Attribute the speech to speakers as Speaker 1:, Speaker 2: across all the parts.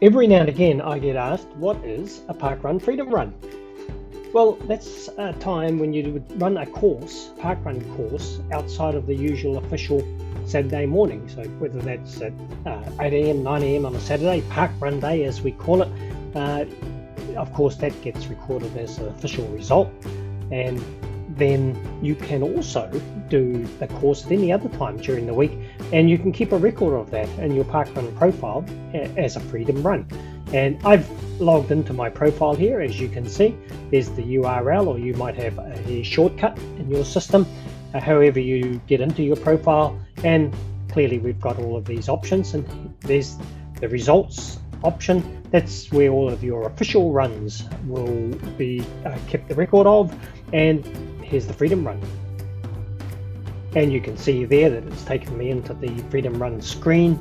Speaker 1: Every now and again I get asked, what is a parkrun freedom run? Well, that's a time when you would run a course, parkrun course, outside of the usual official Saturday morning. So whether that's at 8 a.m, 9 a.m. on a Saturday, parkrun day as we call it, of course that gets recorded as an official result. And then you can also do the course at any other time during the week, and you can keep a record of that in your parkrun profile as a freedom run. And I've logged into my profile here. As you can see, there's the URL, or you might have a shortcut in your system, however you get into your profile. And clearly we've got all of these options, and there's the results option. That's where all of your official runs will be kept the record of. And here's the freedom run, and you can see there that it's taken me into the freedom run screen,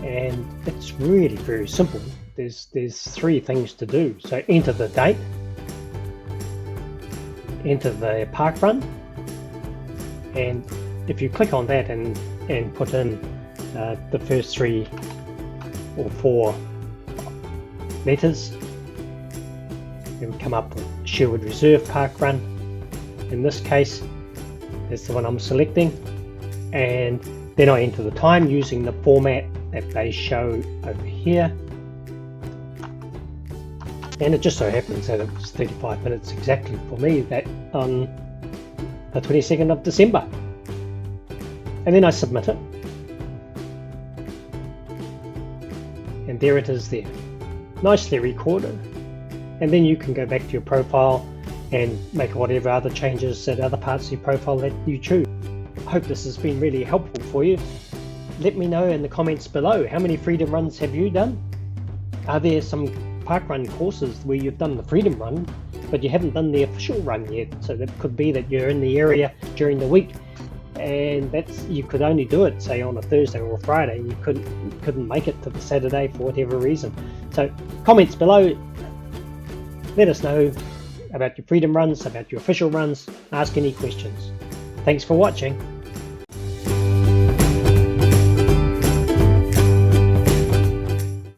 Speaker 1: and it's really very simple. There's three things to do. So enter the date, enter the park run, and if you click on that and put in the first 3 or 4 letters, it will come up with Sherwood Reserve Park Run. In this case, that's the one I'm selecting, and then I enter the time using the format that they show over here. And it just so happens that it was 35 minutes exactly for me, that on the 22nd of December. And then I submit it. And there it is there, nicely recorded. And then you can go back to your profile and make whatever other changes at other parts of your profile that you choose. I hope this has been really helpful for you. Let me know in the comments below, how many freedom runs have you done? Are there some parkrun courses where you've done the freedom run but you haven't done the official run yet? So that could be that you're in the area during the week, and you could only do it say on a Thursday or a Friday. You couldn't make it to the Saturday for whatever reason. So comments below, let us know about your freedom runs, about your official runs, ask any questions. Thanks for watching.